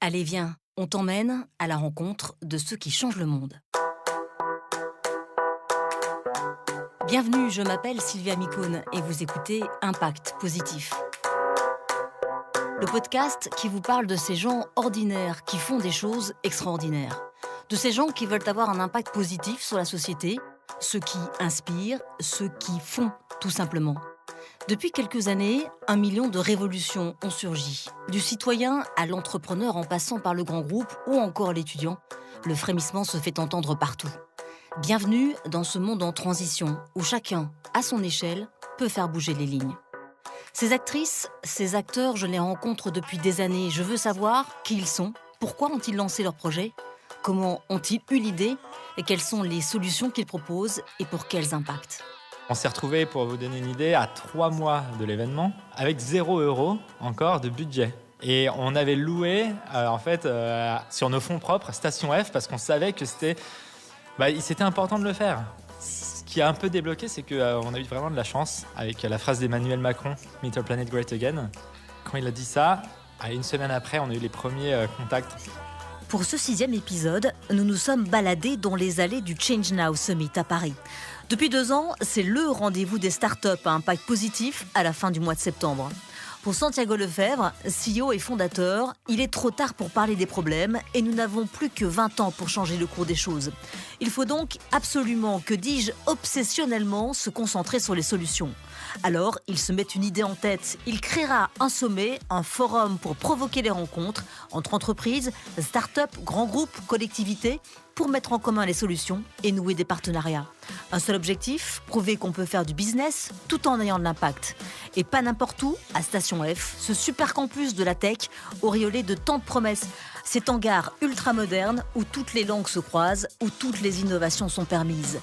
Allez, viens, on t'emmène à la rencontre de ceux qui changent le monde. Bienvenue, je m'appelle Sylvia Micone et vous écoutez Impact Positif. Le podcast qui vous parle de ces gens ordinaires qui font des choses extraordinaires. De ces gens qui veulent avoir un impact positif sur la société, ceux qui inspirent, ceux qui font, tout simplement. Depuis quelques années, 1 million de révolutions ont surgi. Du citoyen à l'entrepreneur en passant par le grand groupe ou encore l'étudiant, le frémissement se fait entendre partout. Bienvenue dans ce monde en transition où chacun, à son échelle, peut faire bouger les lignes. Ces actrices, ces acteurs, je les rencontre depuis des années. Je veux savoir qui ils sont, pourquoi ont-ils lancé leur projet, comment ont-ils eu l'idée et quelles sont les solutions qu'ils proposent et pour quels impacts. On s'est retrouvés, pour vous donner une idée, à 3 mois de l'événement, avec 0 € encore de budget. Et on avait loué, sur nos fonds propres, Station F, parce qu'on savait que c'était important de le faire. Ce qui a un peu débloqué, c'est qu'on a eu vraiment de la chance avec la phrase d'Emmanuel Macron, « Make our planet great again ». Quand il a dit ça, une semaine après, on a eu les premiers contacts. Pour ce 6e épisode, nous nous sommes baladés dans les allées du Change Now Summit à Paris. Depuis 2 ans, c'est le rendez-vous des startups à impact positif à la fin du mois de septembre. Pour Santiago Lefebvre, CEO et fondateur, il est trop tard pour parler des problèmes et nous n'avons plus que 20 ans pour changer le cours des choses. Il faut donc absolument, que dis-je, obsessionnellement se concentrer sur les solutions. Alors, il se met une idée en tête. Il créera un sommet, un forum pour provoquer les rencontres entre entreprises, startups, grands groupes, collectivités, pour mettre en commun les solutions et nouer des partenariats. Un seul objectif, prouver qu'on peut faire du business tout en ayant de l'impact. Et pas n'importe où, à Station F, ce super campus de la tech, auréolé de tant de promesses. Cet hangar ultra moderne où toutes les langues se croisent, où toutes les innovations sont permises.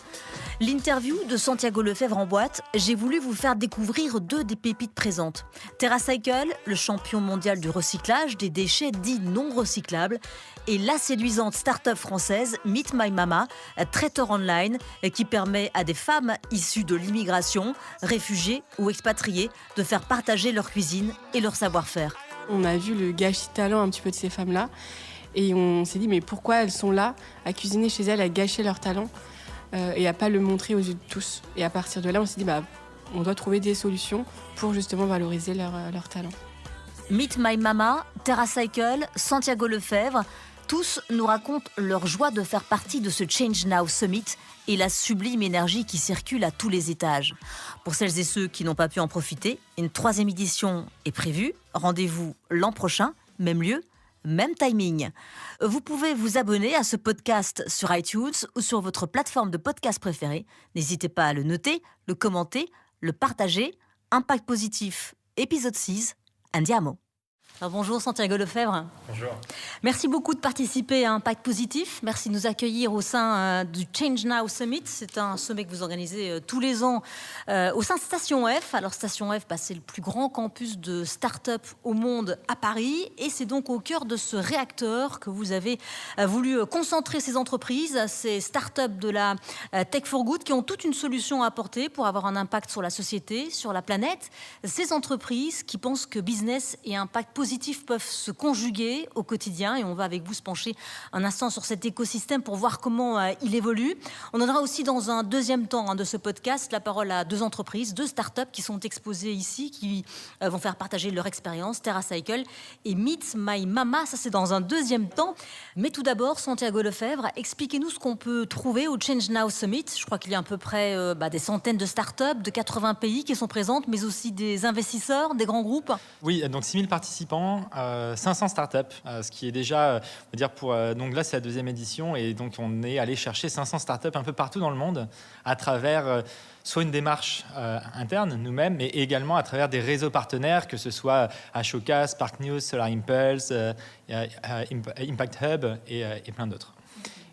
L'interview de Santiago Lefebvre en boîte, j'ai voulu vous faire découvrir 2 des pépites présentes. TerraCycle, le champion mondial du recyclage des déchets dits non recyclables, et la séduisante start-up française Meet My Mama, traiteur online qui permet à des femmes issues de l'immigration, réfugiées ou expatriées, de faire partager leur cuisine et leur savoir-faire. On a vu le gâchis de talent un petit peu de ces femmes-là et on s'est dit mais pourquoi elles sont là à cuisiner chez elles, à gâcher leur talent et à pas le montrer aux yeux de tous. Et à partir de là, on s'est dit on doit trouver des solutions pour justement valoriser leur talent. Meet My Mama, TerraCycle, Santiago Lefebvre, tous nous racontent leur joie de faire partie de ce Change Now Summit et la sublime énergie qui circule à tous les étages. Pour celles et ceux qui n'ont pas pu en profiter, une 3e édition est prévue. Rendez-vous l'an prochain, même lieu, même timing. Vous pouvez vous abonner à ce podcast sur iTunes ou sur votre plateforme de podcast préférée. N'hésitez pas à le noter, le commenter, le partager. Impact positif, épisode 6, Andiamo. Alors bonjour Santiago Lefebvre. Bonjour. Merci beaucoup de participer à Impact Positif. Merci de nous accueillir au sein du Change Now Summit. C'est un sommet que vous organisez tous les ans au sein de Station F. Alors Station F, c'est le plus grand campus de start-up au monde à Paris. Et c'est donc au cœur de ce réacteur que vous avez voulu concentrer ces entreprises, ces start-up de la Tech for Good qui ont toute une solution à apporter pour avoir un impact sur la société, sur la planète. Ces entreprises qui pensent que business et impact positif peuvent se conjuguer au quotidien et on va avec vous se pencher un instant sur cet écosystème pour voir comment il évolue. On donnera aussi dans un 2e temps de ce podcast la parole à 2 entreprises, 2 startups qui sont exposées ici, qui vont faire partager leur expérience, TerraCycle et Meet My Mama, ça c'est dans un 2e temps. Mais tout d'abord, Santiago Lefebvre, expliquez-nous ce qu'on peut trouver au Change Now Summit. Je crois qu'il y a à peu près des centaines de startups de 80 pays qui sont présentes, mais aussi des investisseurs, des grands groupes. Oui, donc 6000 participants, 500 startups, ce qui est déjà, on va dire donc là c'est la 2e édition et donc on est allé chercher 500 startups un peu partout dans le monde à travers soit une démarche interne nous-mêmes, mais également à travers des réseaux partenaires, que ce soit Ashoka, Spark News, Solar Impulse, Impact Hub et plein d'autres.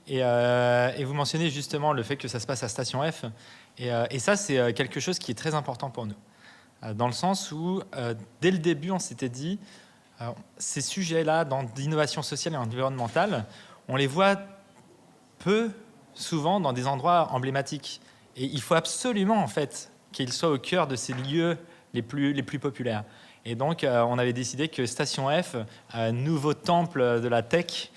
Et vous mentionnez justement le fait que ça se passe à Station F, et ça c'est quelque chose qui est très important pour nous. Dans le sens où, dès le début, on s'était dit, ces sujets-là, dans l'innovation sociale et environnementale, on les voit peu souvent dans des endroits emblématiques. Et il faut absolument, en fait, qu'ils soient au cœur de ces lieux les plus populaires. Et donc, on avait décidé que Station F, nouveau temple de la tech,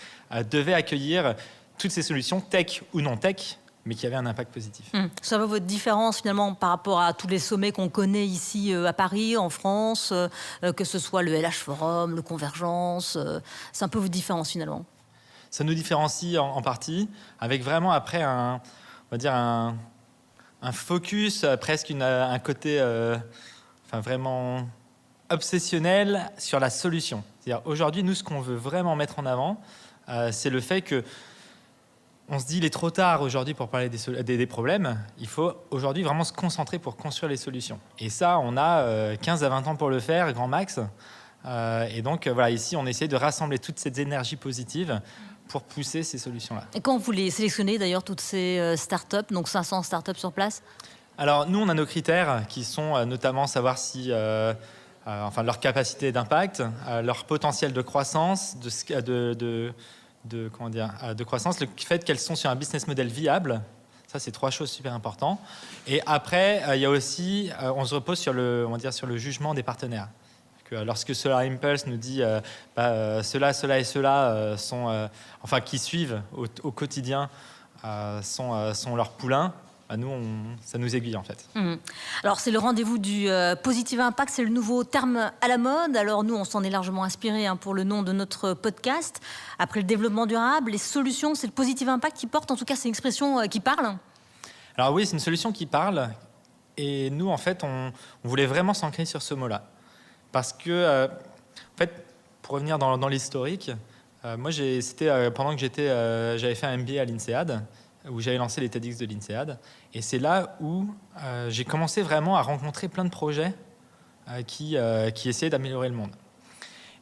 devait accueillir toutes ces solutions, tech ou non tech, mais qui avaient un impact positif. Ça va votre différence finalement par rapport à tous les sommets qu'on connaît ici à Paris, en France, que ce soit le LH Forum, le Convergence, c'est un peu votre différence finalement. Ça nous différencie en partie, avec vraiment après on va dire un focus, presque un côté vraiment obsessionnel sur la solution. C'est-à-dire aujourd'hui, nous, ce qu'on veut vraiment mettre en avant, c'est le fait que on se dit il est trop tard aujourd'hui pour parler des problèmes. Il faut aujourd'hui vraiment se concentrer pour construire les solutions. Et ça, on a 15 à 20 ans pour le faire, grand max. Et donc, voilà, ici, on essaie de rassembler toutes ces énergies positives pour pousser ces solutions-là. Et quand vous les sélectionnez d'ailleurs, toutes ces startups, donc 500 startups sur place? Alors, nous, on a nos critères qui sont notamment savoir si... leur capacité d'impact, leur potentiel de croissance, de croissance, le fait qu'elles sont sur un business model viable. Ça, c'est 3 choses super importantes. Et après, il y a aussi, on se repose sur le jugement des partenaires. Que lorsque Solar Impulse nous dit cela et cela qui suivent au quotidien sont leurs poulains, nous, ça nous aiguille en fait. Alors, c'est le rendez-vous du Positive Impact, c'est le nouveau terme à la mode. Alors, nous, on s'en est largement inspiré pour le nom de notre podcast. Après le développement durable, les solutions, c'est le Positive Impact qui porte. En tout cas, c'est une expression qui parle. Alors oui, c'est une solution qui parle. Et nous, en fait, on voulait vraiment s'ancrer sur ce mot-là. Parce que, en fait, pour revenir dans l'historique, moi, pendant que j'avais fait un MBA à l'INSEAD, où j'avais lancé les TEDx de l'INSEAD. Et c'est là où j'ai commencé vraiment à rencontrer plein de projets qui essayaient d'améliorer le monde.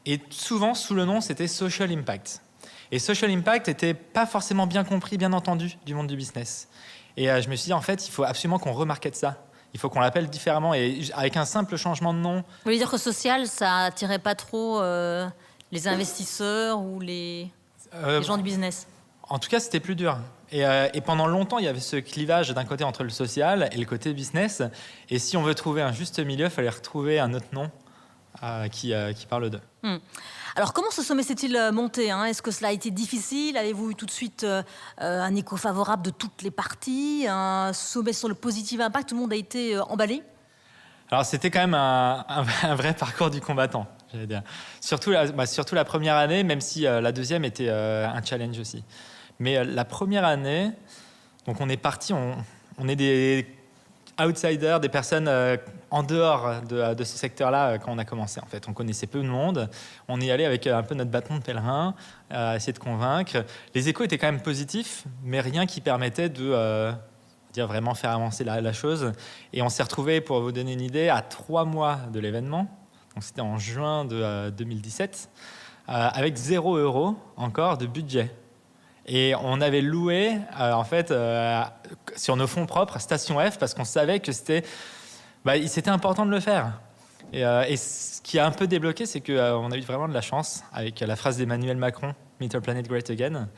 Et souvent, sous le nom, c'était Social Impact. Et Social Impact n'était pas forcément bien compris, bien entendu, du monde du business. Et je me suis dit, en fait, il faut absolument qu'on remarkete ça. Il faut qu'on l'appelle différemment. Et avec un simple changement de nom... Vous voulez dire que social, ça attirait pas trop les investisseurs ou les gens du business? En tout cas, c'était plus dur. Et pendant longtemps, il y avait ce clivage d'un côté entre le social et le côté business. Et si on veut trouver un juste milieu, il fallait retrouver un autre nom qui parle d'eux. Alors, comment ce sommet s'est-il monté, Est-ce que cela a été difficile? Avez-vous eu tout de suite un écho favorable de toutes les parties? Un sommet sur le Positive Impact, tout le monde a été emballé? Alors, c'était quand même un vrai parcours du combattant, j'allais dire. Surtout la première année, même si la deuxième était un challenge aussi. Mais la première année, donc on est parti, on est des outsiders, des personnes en dehors de ce secteur-là quand on a commencé. En fait, on connaissait peu de monde. On y allait avec un peu notre bâton de pèlerin, essayer de convaincre. Les échos étaient quand même positifs, mais rien qui permettait de vraiment faire avancer la chose. Et on s'est retrouvés, pour vous donner une idée, à 3 mois de l'événement. Donc c'était en juin de 2017, avec 0 € encore de budget. Et on avait loué, sur nos fonds propres, Station F, parce qu'on savait que c'était important de le faire. Et ce qui a un peu débloqué, c'est qu'on a eu vraiment de la chance avec la phrase d'Emmanuel Macron, « Make our planet great again ».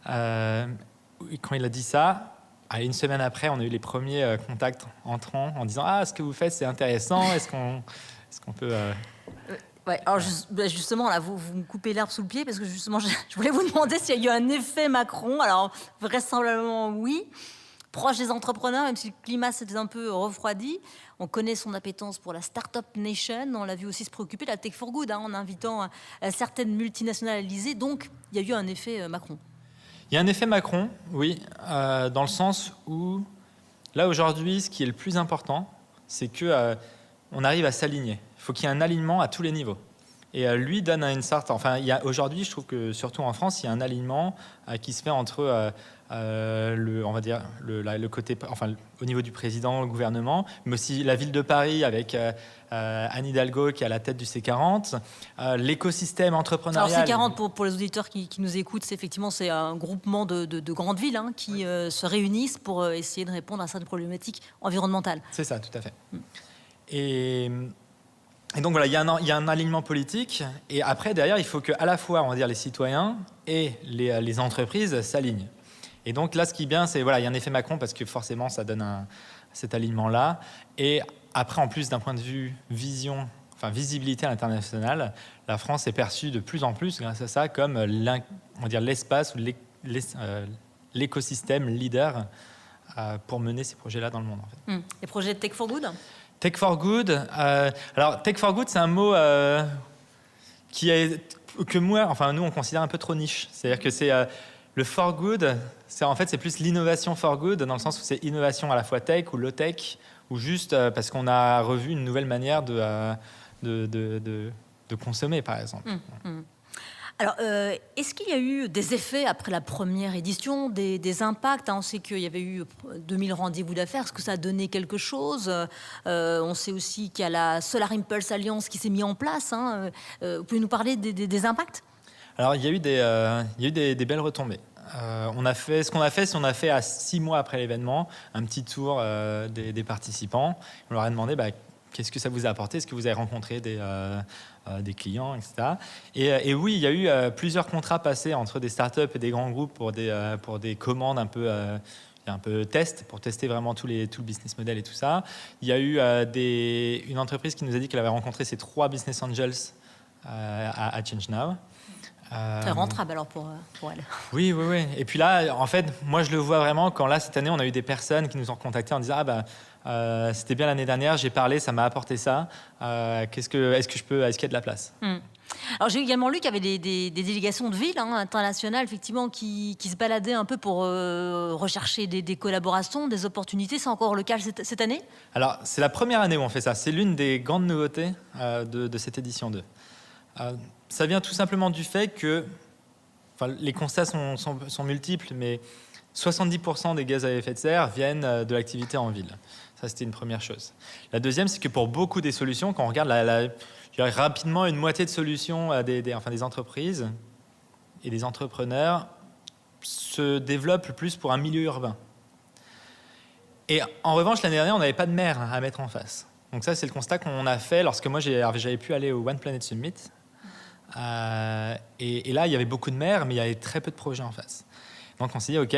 Quand il a dit ça, une semaine après, on a eu les premiers contacts entrants en disant « Ah, ce que vous faites, c'est intéressant, est-ce qu'on peut… Ouais, alors justement, là, vous me coupez l'herbe sous le pied parce que justement, je voulais vous demander s'il y a eu un effet Macron. Alors, vraisemblablement, oui. Proche des entrepreneurs, même si le climat s'était un peu refroidi. On connaît son appétence pour la Startup Nation. On l'a vu aussi se préoccuper de la Tech for Good en invitant certaines multinationales à l'Élysée. Donc, il y a eu un effet Macron. Il y a un effet Macron, oui, dans le sens où, là, aujourd'hui, ce qui est le plus important, c'est qu'on arrive à s'aligner. Il faut qu'il y ait un alignement à tous les niveaux. Et lui donne une sorte... aujourd'hui, je trouve que surtout en France, il y a un alignement qui se fait entre le côté... au niveau du président, le gouvernement, mais aussi la ville de Paris avec Anne Hidalgo qui est à la tête du C40, l'écosystème entrepreneurial... Alors C40, pour les auditeurs qui nous écoutent, c'est un groupement de grandes villes qui se réunissent pour essayer de répondre à certaines problématiques environnementales. C'est ça, tout à fait. Et donc voilà, il y a un alignement politique. Et après, derrière, il faut qu'à la fois, on va dire, les citoyens et les entreprises s'alignent. Et donc là, ce qui est bien, c'est il y a un effet Macron parce que forcément, ça donne cet alignement-là. Et après, en plus, d'un point de vue vision, visibilité à l'international, la France est perçue de plus en plus grâce à ça comme l'espace ou l'écosystème leader pour mener ces projets-là dans le monde. En fait. Les projets de Tech for Good ? Tech for Good. Alors, Tech for Good, c'est un mot que nous, on considère un peu trop niche. C'est-à-dire que c'est le for good, c'est plus l'innovation for good, dans le sens où c'est innovation à la fois tech ou low-tech, ou juste parce qu'on a revu une nouvelle manière de consommer, par exemple. Alors, est-ce qu'il y a eu des effets après la première édition, des impacts ? On sait qu'il y avait eu 2000 rendez-vous d'affaires. Est-ce que ça a donné quelque chose ? On sait aussi qu'il y a la Solar Impulse Alliance qui s'est mise en place. Vous pouvez nous parler des impacts ? Alors, il y a eu des belles retombées. On a fait à 6 mois après l'événement, un petit tour des participants. On leur a demandé qu'est-ce que ça vous a apporté ? Est-ce que vous avez rencontré des clients, etc. Et oui, il y a eu plusieurs contrats passés entre des startups et des grands groupes pour des commandes un peu test, pour tester vraiment tout le business model et tout ça. Il y a eu une entreprise qui nous a dit qu'elle avait rencontré ses 3 business angels à ChangeNow. Très rentable alors pour elle. Oui. Et puis là, en fait, moi je le vois vraiment quand là, cette année, on a eu des personnes qui nous ont contactés en disant c'était bien l'année dernière, j'ai parlé, ça m'a apporté ça. Est-ce qu'il y a de la place ? Alors j'ai également lu qu'il y avait des délégations de villes internationales effectivement qui se baladaient un peu pour rechercher des collaborations, des opportunités. C'est encore le cas cette année ? Alors c'est la première année où on fait ça. C'est l'une des grandes nouveautés de cette édition 2. Ça vient tout simplement du fait que les constats sont multiples, mais 70% des gaz à effet de serre viennent de l'activité en ville. Ça, c'était une première chose. La deuxième, c'est que pour beaucoup des solutions, quand on regarde je dirais rapidement, une moitié de solutions des entreprises et des entrepreneurs se développent plus pour un milieu urbain. Et en revanche, l'année dernière, on n'avait pas de mer à mettre en face. Donc ça, c'est le constat qu'on a fait lorsque moi, j'avais pu aller au One Planet Summit. Et là, il y avait beaucoup de mer, mais il y avait très peu de projets en face. Donc on s'est dit, OK,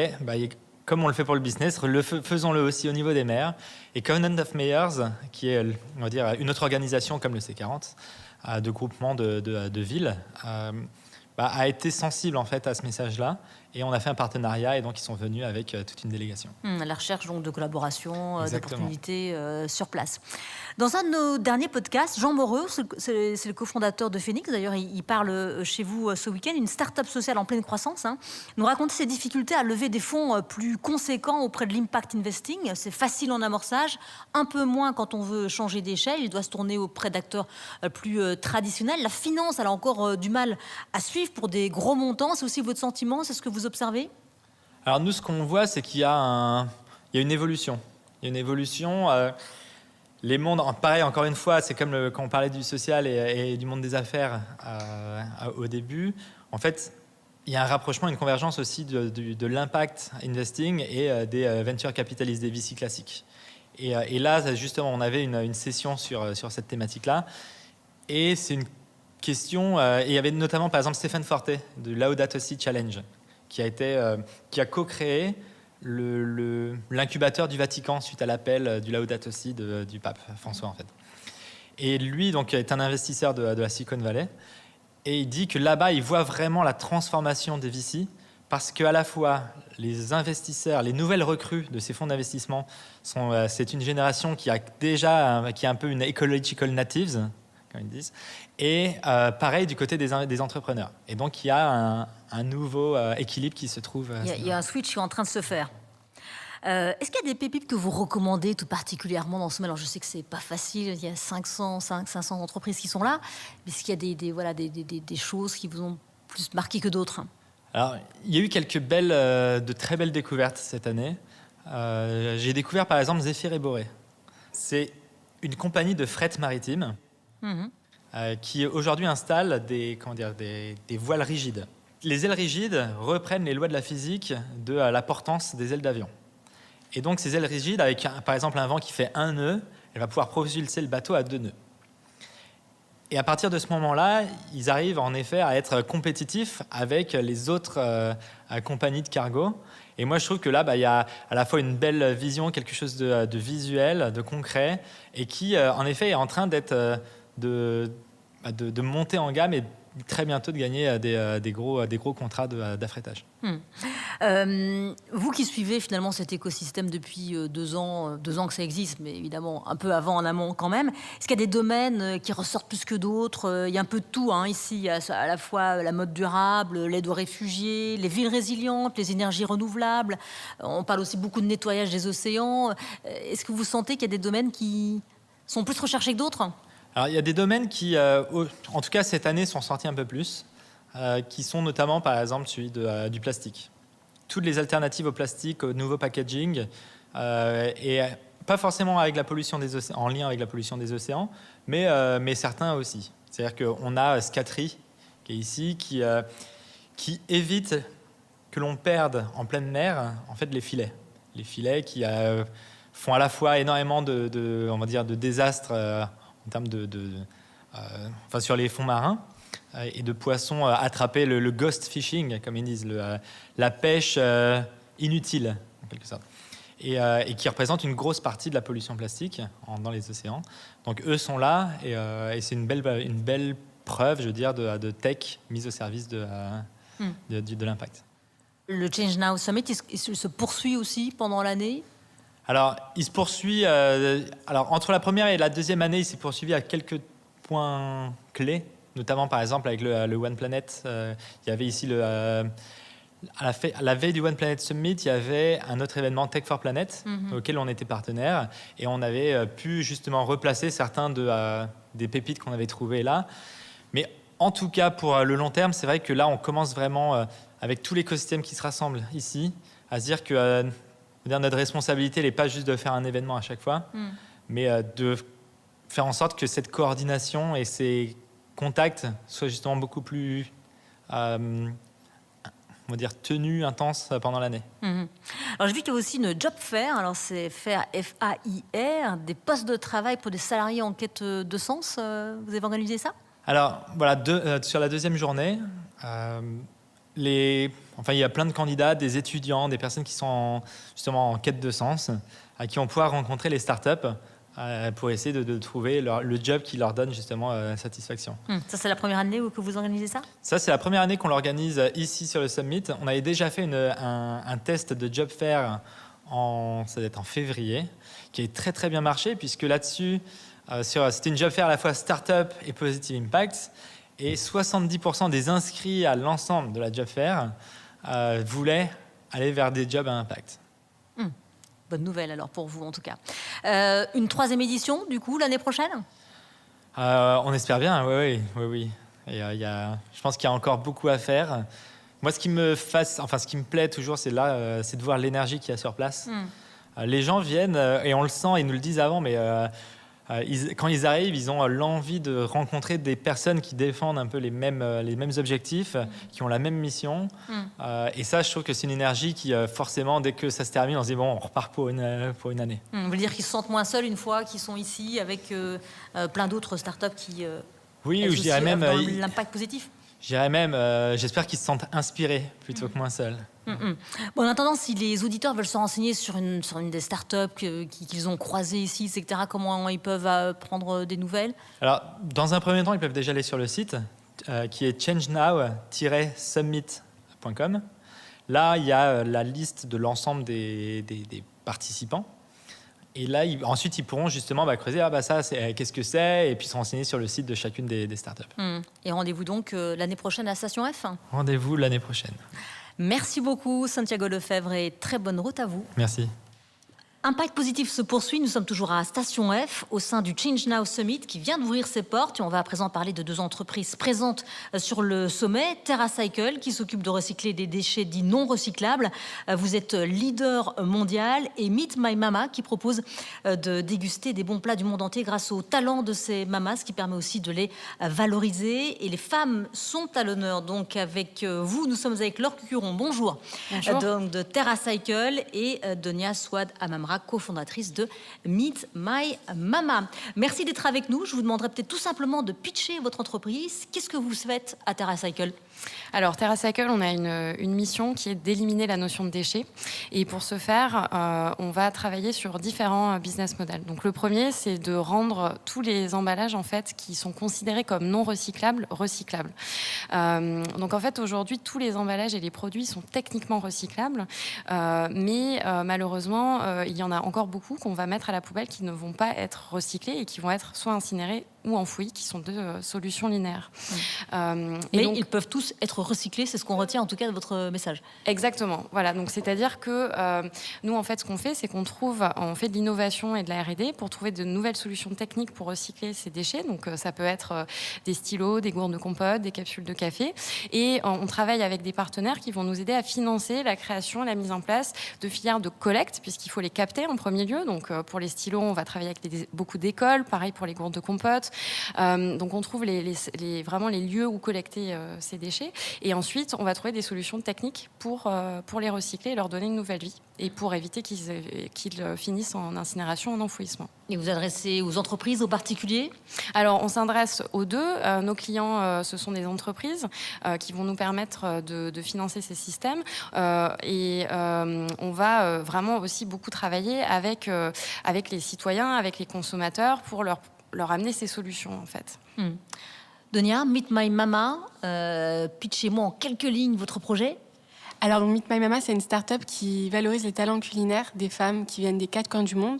comme on le fait pour le business, faisons-le aussi au niveau des maires. Et Covenant of Mayors, qui est, on va dire, une autre organisation comme le C40, de groupement de villes, a été sensible en fait à ce message-là. Et on a fait un partenariat et donc ils sont venus avec toute une délégation. La recherche donc de collaboration, Exactement. d'opportunités sur place. Dans un de nos derniers podcasts, Jean Moreux, c'est le cofondateur de Phoenix, d'ailleurs il parle chez vous ce week-end, une start-up sociale en pleine croissance, nous raconte ses difficultés à lever des fonds plus conséquents auprès de l'impact investing. C'est facile en amorçage, un peu moins quand on veut changer d'échelle, il doit se tourner auprès d'acteurs plus traditionnels. La finance, elle a encore du mal à suivre pour des gros montants. C'est aussi votre sentiment, c'est ce que vous observez ? Alors nous, ce qu'on voit, c'est qu'il y a une évolution. Il y a une évolution. Les mondes, pareil, encore une fois, c'est comme quand on parlait du social et du monde des affaires au début. En fait, il y a un rapprochement, une convergence aussi de l'impact investing et des venture capitalistes, des VC classiques. Et là, justement, on avait une session sur cette thématique-là. Et c'est une question... et il y avait notamment, par exemple, Stéphane Forte de Laudato Si Challenge, qui a co-créé l'incubateur du Vatican suite à l'appel du Laudato Si du pape François, en fait. Et lui, donc, est un investisseur de la Silicon Valley. Et il dit que là-bas, il voit vraiment la transformation des VC parce qu'à la fois, les investisseurs, les nouvelles recrues de ces fonds d'investissement, c'est une génération qui a un peu une ecological natives, comme ils disent, et pareil du côté des entrepreneurs. Et donc, il y a un nouveau équilibre qui se trouve. Il y a un switch qui est en train de se faire. Est-ce qu'il y a des pépites que vous recommandez tout particulièrement dans ce moment ? Alors, je sais que c'est pas facile, il y a 500 entreprises qui sont là, mais est-ce qu'il y a des choses qui vous ont plus marqué que d'autres ? Alors, il y a eu de très belles découvertes cette année. J'ai découvert par exemple Zéphyr et Boré. C'est une compagnie de fret maritime qui aujourd'hui installe des voiles rigides. Les ailes rigides reprennent les lois de la physique de la portance des ailes d'avion. Et donc ces ailes rigides, avec par exemple un vent qui fait 1 nœud, elle va pouvoir propulser le bateau à 2 nœuds. Et à partir de ce moment-là, ils arrivent en effet à être compétitifs avec les autres compagnies de cargo. Et moi, je trouve que là, il y a à la fois une belle vision, quelque chose de visuel, de concret, et qui, en effet, est en train d'être de monter en gamme et très bientôt de gagner des gros contrats d'affrétage. Vous qui suivez finalement cet écosystème depuis 2 ans que ça existe, mais évidemment un peu avant en amont quand même, est-ce qu'il y a des domaines qui ressortent plus que d'autres? Il y a un peu de tout ici, il y a à la fois la mode durable, l'aide aux réfugiés, les villes résilientes, les énergies renouvelables. On parle aussi beaucoup de nettoyage des océans. Est-ce que vous sentez qu'il y a des domaines qui sont plus recherchés que d'autres? Alors, il y a des domaines qui, en tout cas cette année, sont sortis un peu plus, qui sont notamment, par exemple, celui du plastique. Toutes les alternatives au plastique, au nouveau packaging, et pas forcément avec la pollution des océans, en lien avec la pollution des océans, mais certains aussi. C'est-à-dire qu'on a Scatry, qui est ici, qui évite que l'on perde en pleine mer, en fait, les filets. Les filets qui font à la fois énormément on va dire, de désastres en termes sur les fonds marins, et de poissons attrapés, le ghost fishing, comme ils disent, la pêche inutile, en quelque sorte, et qui représente une grosse partie de la pollution plastique dans les océans. Donc eux sont là, et c'est une belle preuve, je veux dire, de tech mise au service de l'impact. Le Change Now Summit, il se poursuit aussi pendant l'année? Alors, il se poursuit. Alors, entre la première et la deuxième année, il s'est poursuivi à quelques points clés, notamment par exemple avec le One Planet. Il y avait ici à la veille du One Planet Summit, il y avait un autre événement Tech for Planet auquel on était partenaire, et on avait pu justement replacer certains des pépites qu'on avait trouvées là. Mais en tout cas, pour le long terme, c'est vrai que là, on commence vraiment avec tout l'écosystème qui se rassemble ici, à se dire que notre responsabilité n'est pas juste de faire un événement à chaque fois, mais de faire en sorte que cette coordination et ces contacts soient justement beaucoup plus, on va dire, tenus, intenses pendant l'année. Alors, j'ai vu qu'il y a aussi une job fair. Alors, c'est faire F-A-I-R, des postes de travail pour des salariés en quête de sens. Vous avez organisé ça? Alors, voilà, sur la deuxième journée, il y a plein de candidats, des étudiants, des personnes qui sont justement en quête de sens, à qui on pourra rencontrer les startups pour essayer de trouver le job qui leur donne justement satisfaction. Ça, c'est la première année que vous organisez ça? Ça, c'est la première année qu'on l'organise ici sur le Summit. On avait déjà fait un test de job fair ça doit être en février, qui a très très bien marché, puisque là-dessus, c'était une job fair à la fois startup et positive impact. Et 70% des inscrits à l'ensemble de la job fair voulaient aller vers des jobs à impact. Bonne nouvelle alors pour vous en tout cas. Une 3e édition du coup l'année prochaine? On espère bien, oui. Et, je pense qu'il y a encore beaucoup à faire. Moi, ce qui me plaît toujours, c'est de voir l'énergie qu'il y a sur place. Les gens viennent, et on le sent, ils nous le disent avant, mais quand ils arrivent, ils ont l'envie de rencontrer des personnes qui défendent un peu les mêmes objectifs, qui ont la même mission. Et ça, je trouve que c'est une énergie qui, forcément, dès que ça se termine, on se dit, bon, on repart pour une année. Vous voulez dire qu'ils se sentent moins seuls une fois qu'ils sont ici avec plein d'autres startups qui oui, ou je dirais même l'impact positif? J'irais même, j'espère qu'ils se sentent inspirés plutôt que moins seuls. Bon, en attendant, si les auditeurs veulent se renseigner sur une des startups qu'ils ont croisées ici, etc., comment ils peuvent prendre des nouvelles? Alors, dans un premier temps, ils peuvent déjà aller sur le site qui est changenow-summit.com. Là, il y a la liste de l'ensemble des participants. Et là, ensuite, ils pourront justement creuser, qu'est-ce que c'est, et puis se renseigner sur le site de chacune des startups. Et rendez-vous donc l'année prochaine à Station F? Rendez-vous l'année prochaine. Merci beaucoup, Santiago Lefebvre, et très bonne route à vous. Merci. Impact Positif se poursuit. Nous sommes toujours à Station F, au sein du Change Now Summit, qui vient d'ouvrir ses portes. Et on va à présent parler de 2 entreprises présentes sur le sommet. TerraCycle, qui s'occupe de recycler des déchets dits non recyclables. Vous êtes leader mondial. Et Meet My Mama, qui propose de déguster des bons plats du monde entier grâce au talent de ces mamas, ce qui permet aussi de les valoriser. Et les femmes sont à l'honneur. Donc avec vous, nous sommes avec Laure Cucuron. Bonjour. Bonjour. Donc de TerraCycle et Donia Swad Amamra, Barbara, cofondatrice de Meet My Mama. Merci d'être avec nous. Je vous demanderai peut-être tout simplement de pitcher votre entreprise. Qu'est-ce que vous faites à TerraCycle ? Alors, TerraCycle, on a une mission qui est d'éliminer la notion de déchets. Et pour ce faire, on va travailler sur différents business models. Donc, le premier, c'est de rendre tous les emballages, en fait, qui sont considérés comme non recyclables, recyclables. Donc, en fait, aujourd'hui, tous les emballages et les produits sont techniquement recyclables. Mais malheureusement, il y en a encore beaucoup qu'on va mettre à la poubelle qui ne vont pas être recyclés et qui vont être soit incinérés ou enfouis, qui sont deux solutions linéaires. Mais donc, ils peuvent tous être recyclés, c'est ce qu'on retient en tout cas de votre message. Exactement. Voilà. Donc, c'est-à-dire que nous, en fait, ce qu'on fait, c'est qu'on fait de l'innovation et de la R&D pour trouver de nouvelles solutions techniques pour recycler ces déchets. Donc, ça peut être des stylos, des gourdes de compote, des capsules de café. Et on travaille avec des partenaires qui vont nous aider à financer la création et la mise en place de filières de collecte, puisqu'il faut les capter en premier lieu. Donc, pour les stylos, on va travailler avec beaucoup d'écoles. Pareil pour les gourdes de compote. Donc, on trouve vraiment les lieux où collecter ces déchets. Et ensuite, on va trouver des solutions techniques pour les recycler et leur donner une nouvelle vie. Et pour éviter qu'ils finissent en incinération, en enfouissement. Et vous adressez aux entreprises, aux particuliers ? Alors, on s'adresse aux deux. Nos clients, ce sont des entreprises qui vont nous permettre de financer ces systèmes. Et on va vraiment aussi beaucoup travailler avec les citoyens, avec les consommateurs pour leur amener ces solutions, en fait. Donia, Meet My Mama, pitchez-moi en quelques lignes votre projet. Alors, donc, Meet My Mama, c'est une start-up qui valorise les talents culinaires des femmes qui viennent des 4 coins du monde.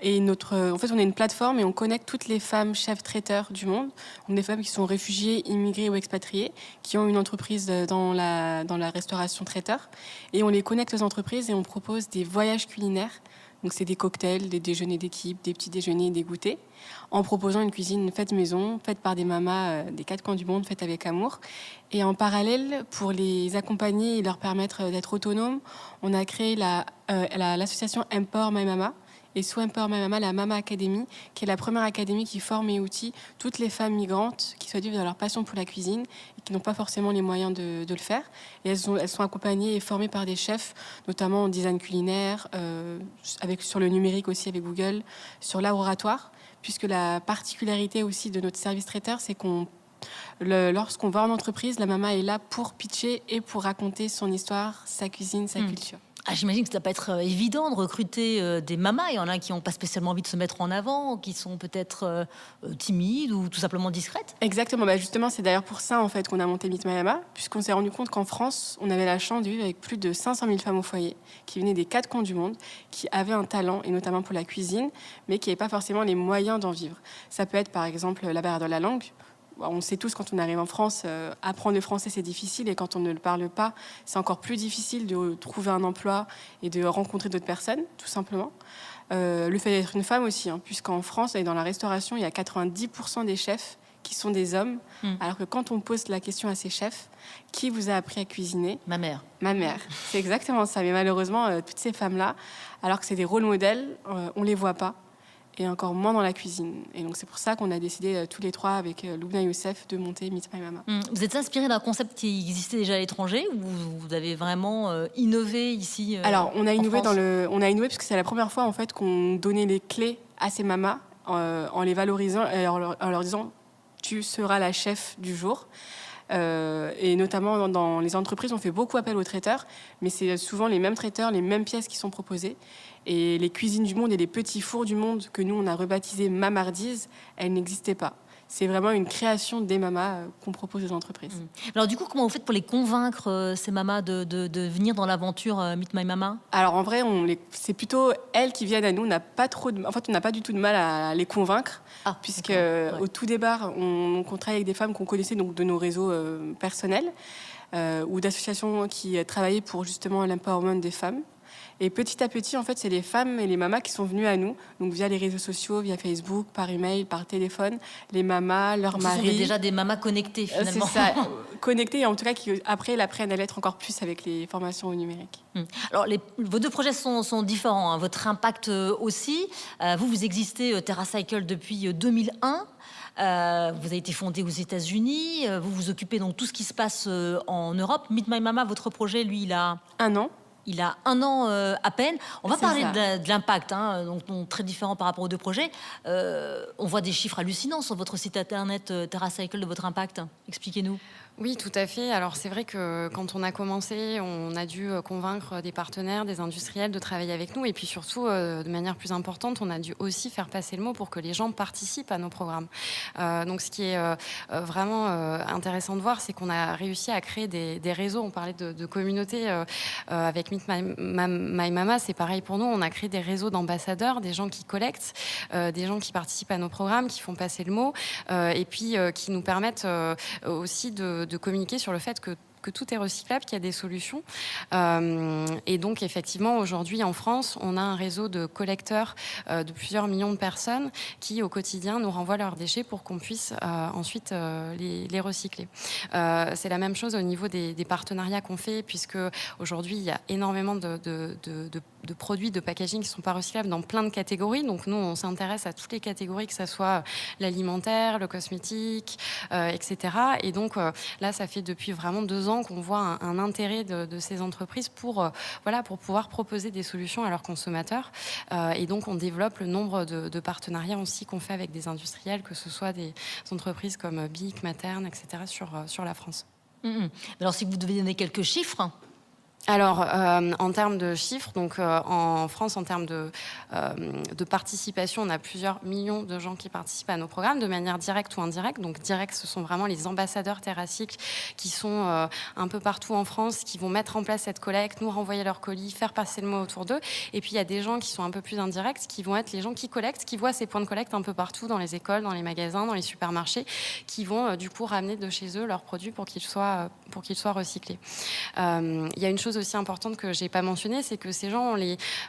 Et en fait, on est une plateforme et on connecte toutes les femmes chefs traiteurs du monde. On a des femmes qui sont réfugiées, immigrées ou expatriées, qui ont une entreprise dans la restauration traiteur. Et on les connecte aux entreprises et on propose des voyages culinaires. Donc, c'est des cocktails, des déjeuners d'équipe, des petits déjeuners, des goûters, en proposant une cuisine faite maison, faite par des mamas des 4 coins du monde, faite avec amour. Et en parallèle, pour les accompagner et leur permettre d'être autonomes, on a créé l'association Empower My Mama. Et sous Empower My Mama, la Mama Academy, qui est la première académie qui forme et outille toutes les femmes migrantes qui souhaitent vivre dans leur passion pour la cuisine et qui n'ont pas forcément les moyens de le faire. Et elles sont accompagnées et formées par des chefs, notamment en design culinaire, sur le numérique aussi avec Google, sur l'art oratoire, puisque la particularité aussi de notre service traiteur, c'est lorsqu'on va en entreprise, la Mama est là pour pitcher et pour raconter son histoire, sa cuisine, sa culture. J'imagine que ça ne doit pas être évident de recruter des mamas. Il y en a qui n'ont pas spécialement envie de se mettre en avant, qui sont peut-être timides ou tout simplement discrètes. Exactement. Justement, c'est d'ailleurs pour ça en fait, qu'on a monté Meet My Mama, puisqu'on s'est rendu compte qu'en France, on avait la chance de vivre avec plus de 500 000 femmes au foyer, qui venaient des 4 coins du monde, qui avaient un talent, et notamment pour la cuisine, mais qui n'avaient pas forcément les moyens d'en vivre. Ça peut être par exemple la barrière de la langue. On sait tous, quand on arrive en France, apprendre le français, c'est difficile. Et quand on ne le parle pas, c'est encore plus difficile de trouver un emploi et de rencontrer d'autres personnes, tout simplement. Le fait d'être une femme aussi, puisqu'en France, et dans la restauration, il y a 90% des chefs qui sont des hommes. Alors que quand on pose la question à ces chefs, qui vous a appris à cuisiner ? Ma mère. Ma mère, c'est exactement ça. Mais malheureusement, toutes ces femmes-là, alors que c'est des rôles modèles, on ne les voit pas. Et encore moins dans la cuisine. Et donc, c'est pour ça qu'on a décidé tous les trois, avec Loubna Youssef, de monter Meet My Mama. Vous êtes inspiré d'un concept qui existait déjà à l'étranger ou vous avez vraiment innové ici Alors, on a innové France parce que c'est la première fois en fait, qu'on donnait les clés à ces mamas en les valorisant et en leur disant « tu seras la chef du jour ». Et notamment dans les entreprises, on fait beaucoup appel aux traiteurs, mais c'est souvent les mêmes traiteurs, les mêmes pièces qui sont proposées. Et les cuisines du monde et les petits fours du monde que nous, on a rebaptisés Mamardise, elles n'existaient pas. C'est vraiment une création des mamas qu'on propose aux entreprises. Alors du coup, comment vous faites pour les convaincre, ces mamas, de venir dans l'aventure Meet My Mama ? Alors en vrai, c'est plutôt elles qui viennent à nous. On n'a pas du tout de mal à les convaincre, puisque au tout départ, on travaille avec des femmes qu'on connaissait donc, de nos réseaux personnels ou d'associations qui travaillaient pour justement l'empowerment des femmes. Et petit à petit, en fait, c'est les femmes et les mamas qui sont venues à nous, donc via les réseaux sociaux, via Facebook, par email, par téléphone, les mamas, leurs maris. Ce sont déjà des mamas connectées, finalement. C'est ça, connectées, et en tout cas, qui après, elles apprennent à l'être encore plus avec les formations au numérique. Alors, vos deux projets sont différents, votre impact aussi. Vous existez, TerraCycle, depuis 2001. Vous avez été fondé aux États-Unis. Vous vous occupez donc de tout ce qui se passe en Europe. Meet My Mama, votre projet, lui, il a 1 an. Il a 1 an à peine. On va C'est parler ça. de l'impact, donc très différent par rapport aux 2 projets. On voit des chiffres hallucinants sur votre site internet TerraCycle de votre impact. Expliquez-nous. Oui, tout à fait. Alors c'est vrai que quand on a commencé, on a dû convaincre des partenaires, des industriels de travailler avec nous. Et puis surtout, de manière plus importante, on a dû aussi faire passer le mot pour que les gens participent à nos programmes. Donc ce qui est vraiment intéressant de voir, c'est qu'on a réussi à créer des réseaux. On parlait de communautés avec Meet My Mama. C'est pareil pour nous. On a créé des réseaux d'ambassadeurs, des gens qui collectent, des gens qui participent à nos programmes, qui font passer le mot et puis qui nous permettent aussi de communiquer sur le fait que tout est recyclable, qu'il y a des solutions. Et donc, effectivement, aujourd'hui, en France, on a un réseau de collecteurs de plusieurs millions de personnes qui, au quotidien, nous renvoient leurs déchets pour qu'on puisse ensuite les recycler. C'est la même chose au niveau des partenariats qu'on fait, puisque aujourd'hui, il y a énormément de produits de packaging qui ne sont pas recyclables dans plein de catégories. Donc, nous, on s'intéresse à toutes les catégories, que ce soit l'alimentaire, le cosmétique, etc. Et donc, là, ça fait depuis vraiment 2 ans qu'on voit un intérêt de ces entreprises pour pouvoir proposer des solutions à leurs consommateurs. Et donc, on développe le nombre de partenariats aussi qu'on fait avec des industriels, que ce soit des entreprises comme BIC, Materne, etc., sur la France. Alors, si vous devez donner quelques chiffres. Alors, en termes de chiffres, donc en France, en termes de participation, on a plusieurs millions de gens qui participent à nos programmes de manière directe ou indirecte. Donc, direct, ce sont vraiment les ambassadeurs TerraCycle qui sont un peu partout en France, qui vont mettre en place cette collecte, nous renvoyer leurs colis, faire passer le mot autour d'eux. Et puis, il y a des gens qui sont un peu plus indirects, qui vont être les gens qui collectent, qui voient ces points de collecte un peu partout, dans les écoles, dans les magasins, dans les supermarchés, qui vont du coup ramener de chez eux leurs produits pour qu'ils soient recyclés. Il y a une chose aussi importante que j'ai pas mentionnée, c'est que ces gens,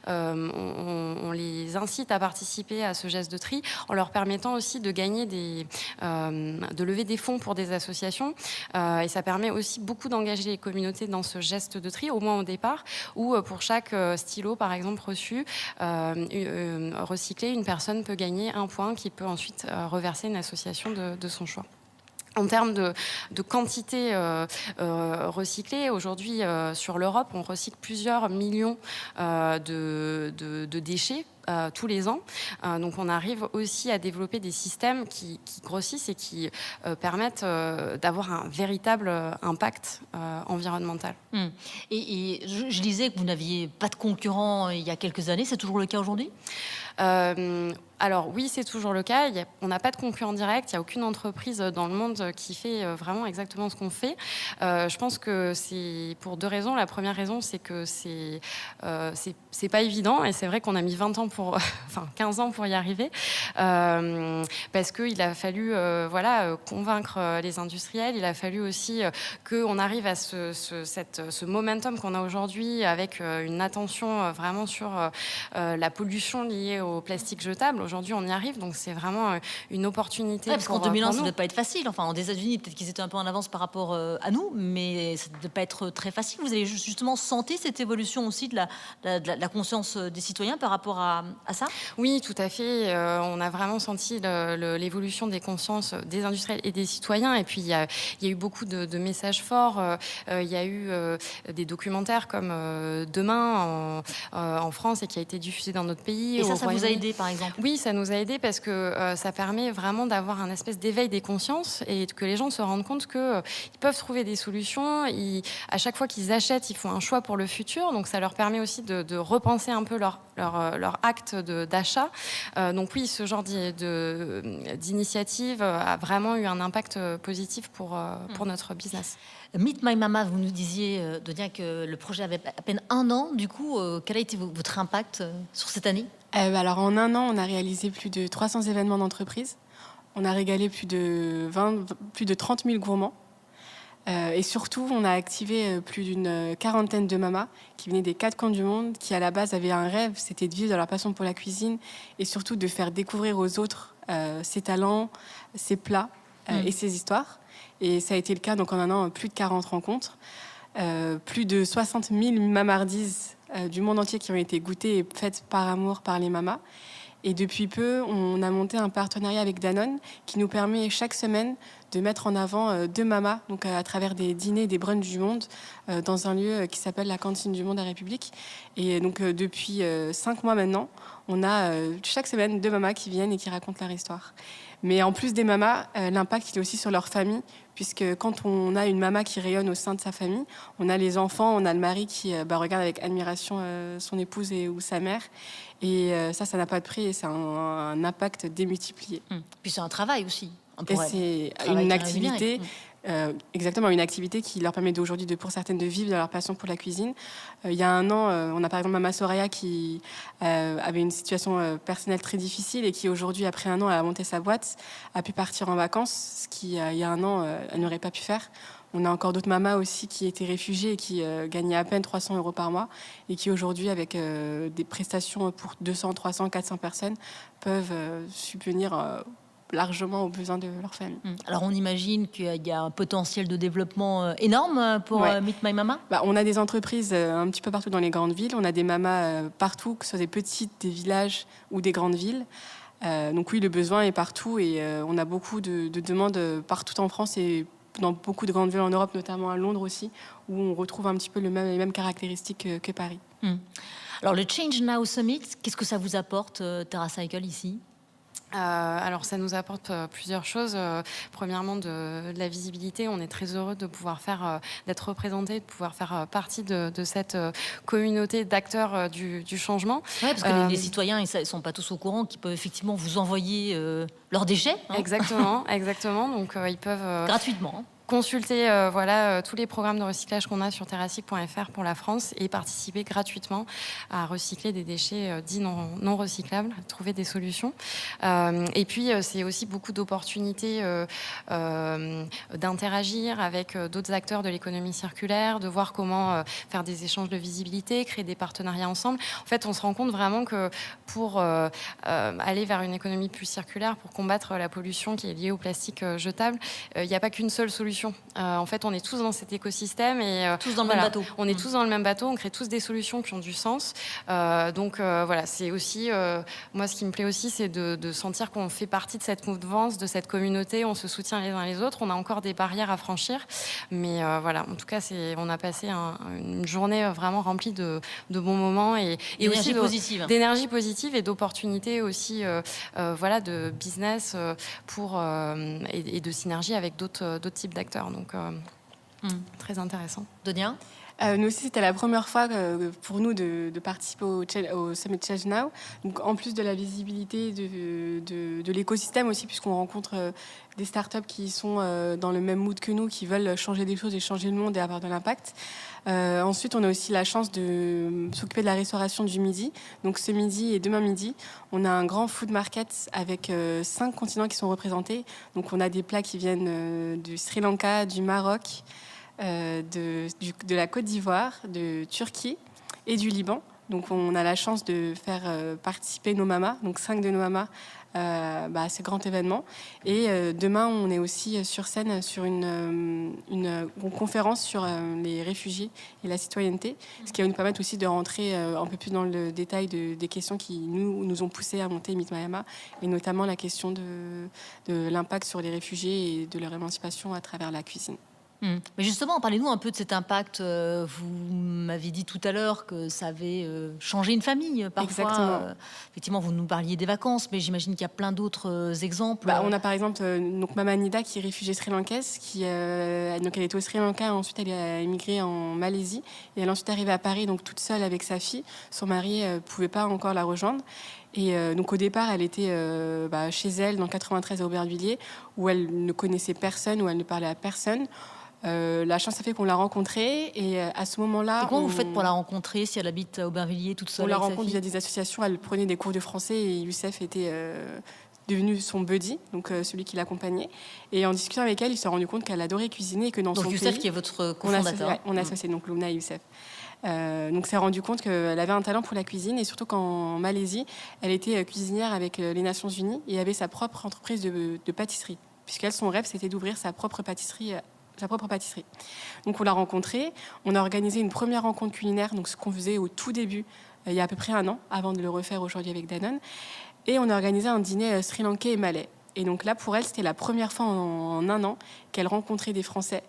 on les incite à participer à ce geste de tri en leur permettant aussi de gagner de lever des fonds pour des associations. Et ça permet aussi beaucoup d'engager les communautés dans ce geste de tri, au moins au départ, où pour chaque stylo, par exemple, reçu, recyclé, une personne peut gagner 1 point qui peut ensuite reverser une association de son choix. En termes de quantité recyclée, aujourd'hui, sur l'Europe, on recycle plusieurs millions de déchets tous les ans. Donc, on arrive aussi à développer des systèmes qui grossissent et qui permettent d'avoir un véritable impact environnemental. Et je disais que vous n'aviez pas de concurrents il y a quelques années. C'est toujours le cas aujourd'hui ? Alors oui, c'est toujours le cas. On n'a pas de concurrent direct. Il n'y a aucune entreprise dans le monde qui fait vraiment exactement ce qu'on fait. Je pense que c'est pour 2 raisons. La première raison, c'est que c'est pas évident. Et c'est vrai qu'on a mis 15 ans pour y arriver. Parce qu'il a fallu convaincre les industriels. Il a fallu aussi qu'on arrive à ce momentum qu'on a aujourd'hui avec une attention vraiment sur la pollution liée au plastique jetable. Aujourd'hui, on y arrive, donc c'est vraiment une opportunité. Parce qu'en 2001, ça ne devait pas être facile. Enfin, aux États-Unis, peut-être qu'ils étaient un peu en avance par rapport à nous, mais ça ne devait pas être très facile. Vous avez justement senti cette évolution aussi de la conscience des citoyens par rapport à ça ? Oui, tout à fait. On a vraiment senti l'évolution des consciences des industriels et des citoyens. Et puis, il y a eu beaucoup de messages forts. Il y a eu des documentaires comme Demain en France et qui a été diffusé dans notre pays. Et ça vous a aidé, par exemple ? Oui, ça nous a aidé parce que ça permet vraiment d'avoir un espèce d'éveil des consciences et que les gens se rendent compte qu'ils peuvent trouver des solutions. À chaque fois qu'ils achètent, ils font un choix pour le futur. Donc, ça leur permet aussi de repenser un peu leur acte d'achat. Donc oui, ce genre d'initiative a vraiment eu un impact positif pour notre business. Meet My Mama, vous nous disiez, Donia, que le projet avait à peine 1 an. Du coup, quel a été votre impact sur cette année ? Alors, en 1 an, on a réalisé plus de 300 événements d'entreprise. On a régalé plus de 30 000 gourmands. Et surtout, on a activé plus d'une 40aine de mamas qui venaient des 4 coins du monde, qui à la base avaient un rêve, c'était de vivre de leur passion pour la cuisine et surtout de faire découvrir aux autres ses talents, ses plats et ses histoires. Et ça a été le cas, donc en 1 an, plus de 40 rencontres, plus de 60 000 mamardises du monde entier qui ont été goûtées et faites par amour par les mamas. Et depuis peu, on a monté un partenariat avec Danone qui nous permet chaque semaine de mettre en avant 2 mamas, donc à travers des dîners, des brunchs du monde, dans un lieu qui s'appelle la Cantine du Monde à République. Et donc depuis 5 mois maintenant, on a chaque semaine 2 mamas qui viennent et qui racontent leur histoire. Mais en plus des mamas, l'impact il est aussi sur leur famille, puisque quand on a une maman qui rayonne au sein de sa famille, on a les enfants, on a le mari qui regarde avec admiration son épouse ou sa mère. Et ça n'a pas de prix et c'est un impact démultiplié. Puis c'est un travail aussi. Et c'est une activité, exactement, une activité qui leur permet aujourd'hui, pour certaines, de vivre de leur passion pour la cuisine. Il y a un an, on a par exemple Mama Soraya qui avait une situation personnelle très difficile et qui aujourd'hui, après un an, elle a monté sa boîte, a pu partir en vacances, ce qui, il y a un an, elle n'aurait pas pu faire. On a encore d'autres mamas aussi qui étaient réfugiées et qui gagnaient à peine 300 € par mois et qui aujourd'hui, avec des prestations pour 200, 300, 400 personnes, peuvent subvenir largement aux besoins de leur famille. Alors on imagine qu'il y a un potentiel de développement énorme pour Meet My Mama. On a des entreprises un petit peu partout dans les grandes villes. On a des mamas partout, que ce soit des petites, des villages ou des grandes villes. Donc oui, le besoin est partout et on a beaucoup de demandes partout en France et dans beaucoup de grandes villes en Europe, notamment à Londres aussi, où on retrouve un petit peu les mêmes caractéristiques que Paris. Alors le Change Now Summit, qu'est-ce que ça vous apporte, TerraCycle, ici ? Alors ça nous apporte plusieurs choses. Premièrement, de la visibilité. On est très heureux de pouvoir d'être représenté, de pouvoir faire partie de cette communauté d'acteurs du changement. Oui, parce que les citoyens, ils ne sont pas tous au courant qu'ils peuvent effectivement vous envoyer leurs déchets. Exactement. Donc ils peuvent gratuitement. Consulter tous les programmes de recyclage qu'on a sur terracycle.fr pour la France et participer gratuitement à recycler des déchets dits non recyclables, trouver des solutions. Et puis, c'est aussi beaucoup d'opportunités d'interagir avec d'autres acteurs de l'économie circulaire, de voir comment faire des échanges de visibilité, créer des partenariats ensemble. En fait, on se rend compte vraiment que pour aller vers une économie plus circulaire, pour combattre la pollution qui est liée au plastique jetable, il n'y a pas qu'une seule solution. En fait, on est tous dans cet écosystème et tous dans le même bateau. On est tous dans le même bateau. On crée tous des solutions qui ont du sens. Donc c'est aussi moi ce qui me plaît aussi, c'est de sentir qu'on fait partie de cette mouvance, de cette communauté. On se soutient les uns les autres. On a encore des barrières à franchir, mais en tout cas, on a passé une journée vraiment remplie de bons moments et aussi d'énergie positive et d'opportunités aussi, de business et de synergie avec d'autres types d'acteurs. Donc, très intéressant. Donia ? Nous aussi, c'était la première fois pour nous de participer au Summit Change Now. Donc, en plus de la visibilité de l'écosystème aussi, puisqu'on rencontre des startups qui sont dans le même mood que nous, qui veulent changer des choses et changer le monde et avoir de l'impact. Ensuite, on a aussi la chance de s'occuper de la restauration du midi. Donc, ce midi et demain midi, on a un grand food market avec 5 continents qui sont représentés. Donc, on a des plats qui viennent du Sri Lanka, du Maroc, de la Côte d'Ivoire, de Turquie et du Liban. Donc on a la chance de faire participer nos mamas, donc 5 de nos mamas, à ce grand événement. Et demain, on est aussi sur scène sur une conférence sur les réfugiés et la citoyenneté, ce qui va nous permettre aussi de rentrer un peu plus dans le détail des questions qui nous ont poussé à monter Meet My Mama, et notamment la question de l'impact sur les réfugiés et de leur émancipation à travers la cuisine. Mais justement, parlez-nous un peu de cet impact. Vous m'avez dit tout à l'heure que ça avait changé une famille parfois. Exactement. Effectivement, vous nous parliez des vacances, mais j'imagine qu'il y a plein d'autres exemples. On a par exemple Mama Nida, qui est réfugiée sri-lankaise, donc elle était au Sri Lanka, ensuite elle a émigré en Malaisie et elle est ensuite arrivée à Paris, donc toute seule avec sa fille. Son mari ne pouvait pas encore la rejoindre. Et donc au départ, elle était chez elle dans 93 à Aubervilliers, où elle ne connaissait personne, où elle ne parlait à personne. La chance a fait qu'on l'a rencontrée et à ce moment-là... Et comment vous faites pour la rencontrer si elle habite à Aubervilliers toute seule? On la rencontre via des associations, elle prenait des cours de français et Youssef était devenu son buddy, donc celui qui l'accompagnait. Et en discutant avec elle, il s'est rendu compte qu'elle adorait cuisiner et que dans son pays... Donc Youssef qui est votre cofondateur. On a associé donc Lumna et Youssef. Donc s'est rendu compte qu'elle avait un talent pour la cuisine et surtout qu'en Malaisie, elle était cuisinière avec les Nations Unies et avait sa propre entreprise de pâtisserie, puisqu'elle, son rêve, c'était d'ouvrir sa propre pâtisserie. Donc on l'a rencontrée, on a organisé une première rencontre culinaire, donc ce qu'on faisait au tout début, il y a à peu près un an, avant de le refaire aujourd'hui avec Danone. Et on a organisé un dîner sri-lankais et malais. Et donc là, pour elle, c'était la première fois en un an qu'elle rencontrait des Français,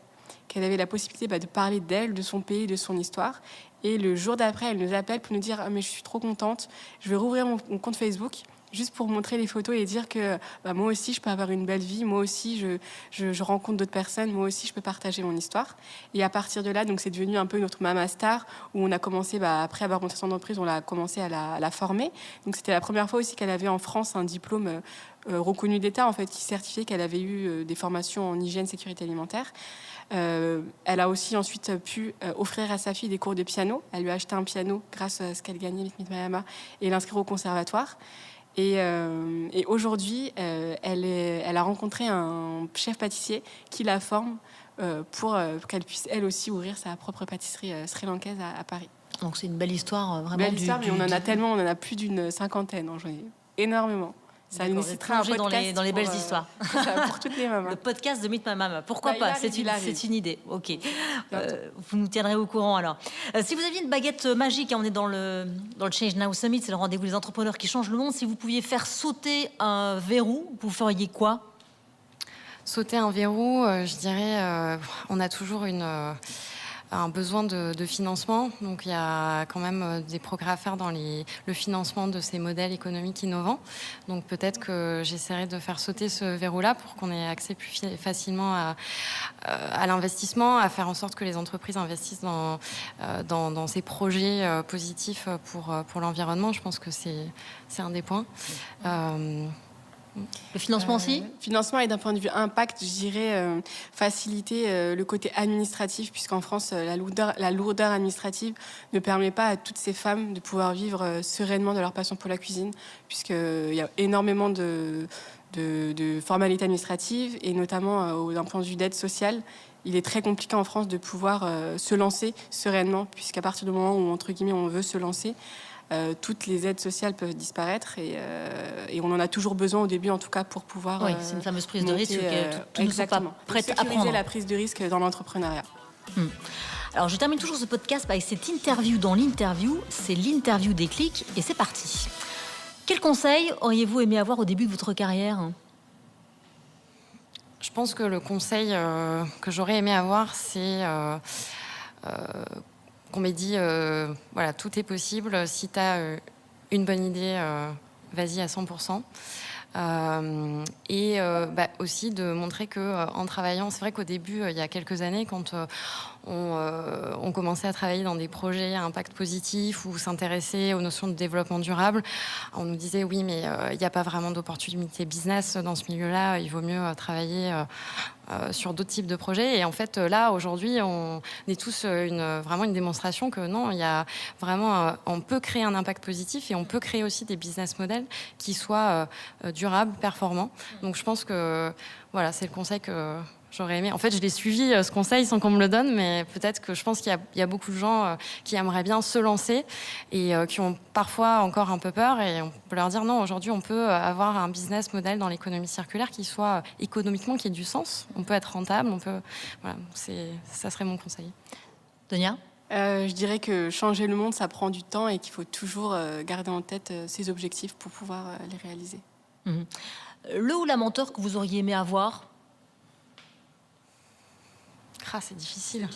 qu'elle avait la possibilité de parler d'elle, de son pays, de son histoire. Et le jour d'après, elle nous appelle pour nous dire « Ah, mais je suis trop contente, je vais rouvrir mon compte Facebook ». Juste pour montrer les photos et dire que moi aussi, je peux avoir une belle vie, moi aussi, je rencontre d'autres personnes, moi aussi, je peux partager mon histoire. Et à partir de là, donc, c'est devenu un peu notre Mama Star, où on a commencé, après avoir monté son entreprise, on a commencé à la former. Donc, c'était la première fois aussi qu'elle avait en France un diplôme reconnu d'État, en fait, qui certifiait qu'elle avait eu des formations en hygiène, sécurité alimentaire. Elle a aussi ensuite pu offrir à sa fille des cours de piano. Elle lui a acheté un piano grâce à ce qu'elle gagnait avec Meet Mama et l'inscrire au conservatoire. Et aujourd'hui, elle a rencontré un chef pâtissier qui la forme pour qu'elle puisse elle aussi ouvrir sa propre pâtisserie sri-lankaise à Paris. Donc c'est une belle histoire, vraiment. Belle histoire, mais on en a tellement, on en a plus d'une cinquantaine, j'en ai énormément. Ça nécessitera un podcast dans les belles histoires. Pour toutes les mamans. Le podcast de Meet My Mama. Pourquoi pas? C'est une idée. Ok. Vous nous tiendrez au courant alors. Si vous aviez une baguette magique, on est dans le Change Now Summit, c'est le rendez-vous des entrepreneurs qui changent le monde. Si vous pouviez faire sauter un verrou, vous feriez quoi? Sauter un verrou, je dirais, on a toujours un besoin de financement. Donc, il y a quand même des progrès à faire dans le financement de ces modèles économiques innovants. Donc, peut-être que j'essaierai de faire sauter ce verrou-là pour qu'on ait accès plus facilement à l'investissement, à faire en sorte que les entreprises investissent dans ces projets positifs pour l'environnement. Je pense que c'est un des points. Le financement aussi? Financement, et d'un point de vue impact, je dirais faciliter le côté administratif, puisqu'en France, la lourdeur administrative ne permet pas à toutes ces femmes de pouvoir vivre sereinement de leur passion pour la cuisine, puisqu'il y a énormément de formalités administratives, et notamment d'un point de vue d'aide sociale. Il est très compliqué en France de pouvoir se lancer sereinement, puisqu'à partir du moment où, entre guillemets, on veut se lancer, toutes les aides sociales peuvent disparaître et on en a toujours besoin au début, en tout cas, pour pouvoir... Oui, c'est une fameuse prise de risque que tous ne sont pas prêts à prendre. Sécuriser la prise de risque dans l'entrepreneuriat. Alors, je termine toujours ce podcast avec cette interview dans l'interview. C'est l'interview déclic et c'est parti. Quel conseil auriez-vous aimé avoir au début de votre carrière ? Je pense que le conseil que j'aurais aimé avoir, c'est... qu'on m'ait dit, voilà, tout est possible. Si tu as une bonne idée, vas-y à 100%. Aussi de montrer qu'en travaillant, c'est vrai qu'au début, il y a quelques années, quand on commençait à travailler dans des projets à impact positif ou s'intéresser aux notions de développement durable, on nous disait oui, mais il n'y a pas vraiment d'opportunité business dans ce milieu-là, il vaut mieux travailler sur d'autres types de projets. Et en fait, là, aujourd'hui, on est tous vraiment une démonstration que non, il y a vraiment, on peut créer un impact positif et on peut créer aussi des business models qui soient durables, performants. Donc, je pense que voilà, c'est le conseil que j'aurais aimé. En fait, je l'ai suivi, ce conseil, sans qu'on me le donne, mais peut-être que je pense qu'il y a beaucoup de gens qui aimeraient bien se lancer et qui ont parfois encore un peu peur. Et on peut leur dire non, aujourd'hui, on peut avoir un business model dans l'économie circulaire qui soit économiquement, qui ait du sens. On peut être rentable, voilà, ça serait mon conseil. Donia ? Je dirais que changer le monde, ça prend du temps et qu'il faut toujours garder en tête ses objectifs pour pouvoir les réaliser. Le ou la mentor que vous auriez aimé avoir ? C'est difficile.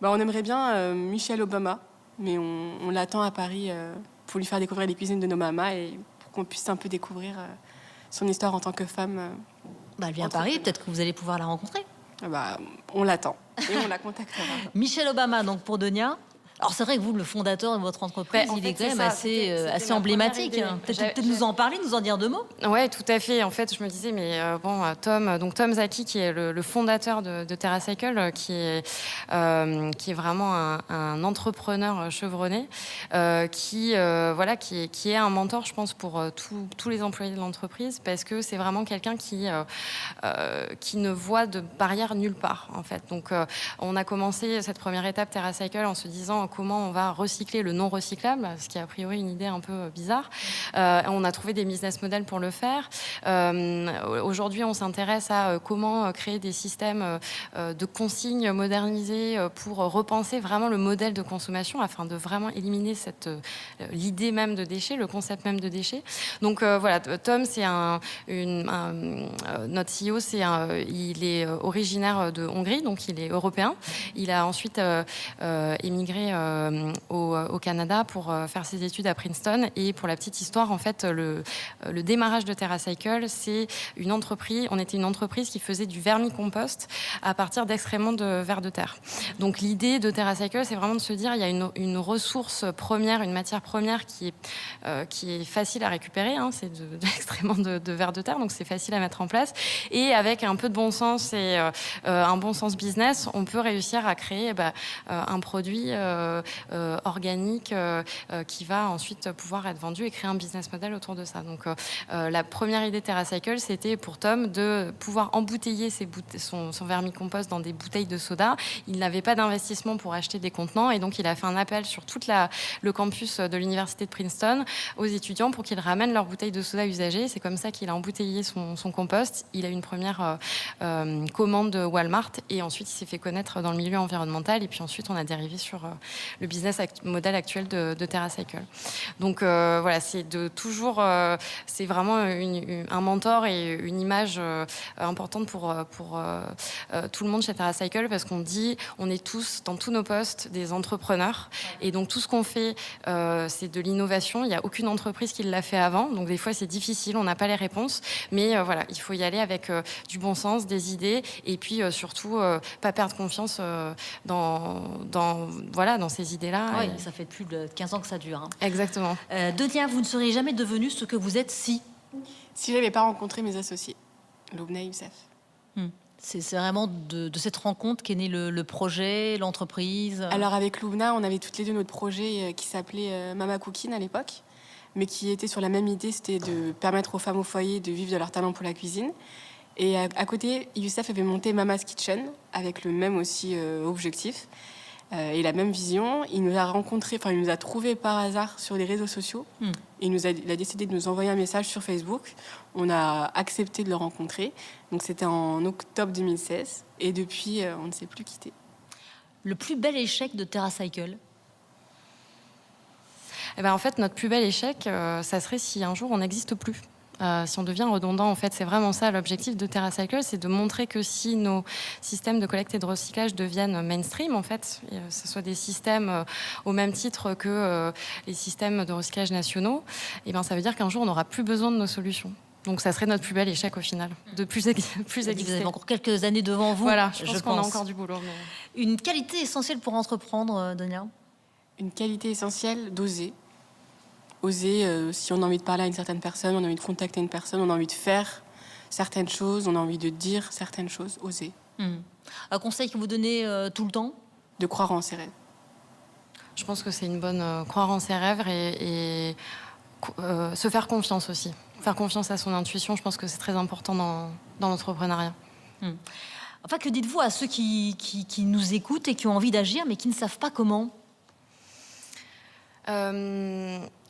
On aimerait bien Michelle Obama, mais on l'attend à Paris pour lui faire découvrir les cuisines de nos mamas et pour qu'on puisse un peu découvrir son histoire en tant que femme. Elle vient à Paris, peut-être que vous allez pouvoir la rencontrer. On l'attend et on la contactera. Michelle Obama, donc pour Donia. Alors c'est vrai que vous, le fondateur de votre entreprise, il est quand même assez emblématique. Peut-être nous en parler, nous en dire deux mots. Ouais, tout à fait. En fait, je me disais, mais Tom Zaki, qui est le fondateur de TerraCycle, qui est vraiment un entrepreneur chevronné, qui est un mentor, je pense, pour tous les employés de l'entreprise, parce que c'est vraiment quelqu'un qui ne voit de barrière nulle part, en fait. Donc, on a commencé cette première étape TerraCycle en se disant comment on va recycler le non recyclable, ce qui est a priori une idée un peu bizarre. On a trouvé des business models pour le faire. Aujourd'hui, on s'intéresse à comment créer des systèmes de consignes modernisés pour repenser vraiment le modèle de consommation afin de vraiment éliminer l'idée même de déchets, le concept même de déchets. Donc voilà, Tom, c'est notre CEO, il est originaire de Hongrie, donc il est européen. Il a ensuite émigré au Canada pour faire ses études à Princeton. Et pour la petite histoire, en fait, le démarrage de TerraCycle, c'est une entreprise. On était une entreprise qui faisait du vermicompost à partir d'excréments de vers de terre. Donc l'idée de TerraCycle, c'est vraiment de se dire il y a une ressource première, une matière première qui est facile à récupérer. Hein, c'est de l'excrément de vers de terre, donc c'est facile à mettre en place. Et avec un peu de bon sens et un bon sens business, on peut réussir à créer un produit organique qui va ensuite pouvoir être vendu et créer un business model autour de ça. Donc la première idée TerraCycle, c'était pour Tom de pouvoir embouteiller son vermicompost dans des bouteilles de soda. Il n'avait pas d'investissement pour acheter des contenants et donc il a fait un appel sur tout le campus de l'université de Princeton aux étudiants pour qu'ils ramènent leurs bouteilles de soda usagées. C'est comme ça qu'il a embouteillé son compost. Il a eu une première commande de Walmart et ensuite il s'est fait connaître dans le milieu environnemental et puis ensuite on a dérivé sur le business model actuel de TerraCycle. Donc voilà, c'est c'est vraiment un mentor et une image importante pour tout le monde chez TerraCycle parce qu'on dit on est tous dans tous nos postes des entrepreneurs et donc tout ce qu'on fait c'est de l'innovation. Il n'y a aucune entreprise qui l'a fait avant, donc des fois c'est difficile, on n'a pas les réponses, mais voilà, il faut y aller avec du bon sens, des idées et puis surtout pas perdre confiance dans ces idées-là. Oui, ça fait plus de 15 ans que ça dure. Hein. Exactement. Donia, vous ne seriez jamais devenu ce que vous êtes si je n'avais pas rencontré mes associés, Loubna et Youssef. C'est vraiment de cette rencontre qu'est né le projet, l'entreprise. Alors avec Loubna, on avait toutes les deux notre projet qui s'appelait Mama Cooking à l'époque, mais qui était sur la même idée, c'était de permettre aux femmes au foyer de vivre de leur talent pour la cuisine. Et à côté, Youssef avait monté Mama's Kitchen avec le même aussi objectif et la même vision. Il nous a trouvés par hasard sur les réseaux sociaux. Il a décidé de nous envoyer un message sur Facebook. On a accepté de le rencontrer. Donc c'était en octobre 2016 et depuis, on ne s'est plus quitté. Le plus bel échec de TerraCycle? En fait, notre plus bel échec, ça serait si un jour on n'existe plus. Si on devient redondant, en fait, c'est vraiment ça l'objectif de TerraCycle, c'est de montrer que si nos systèmes de collecte et de recyclage deviennent mainstream, en fait, que ce soit des systèmes au même titre que les systèmes de recyclage nationaux, ça veut dire qu'un jour on n'aura plus besoin de nos solutions. Donc ça serait notre plus bel échec au final, de plus exister. Vous avez encore quelques années devant vous. Voilà, je pense qu'on a encore du boulot. Mais... Une qualité essentielle pour entreprendre, Donia? Une qualité essentielle, d'oser. Oser, si on a envie de parler à une certaine personne, on a envie de contacter une personne, on a envie de faire certaines choses, on a envie de dire certaines choses, oser. Un conseil que vous donnez tout le temps? De croire en ses rêves. Je pense que c'est une bonne... croire en ses rêves et se faire confiance aussi. Faire confiance à son intuition, je pense que c'est très important dans l'entrepreneuriat. Enfin, que dites-vous à ceux qui nous écoutent et qui ont envie d'agir, mais qui ne savent pas comment?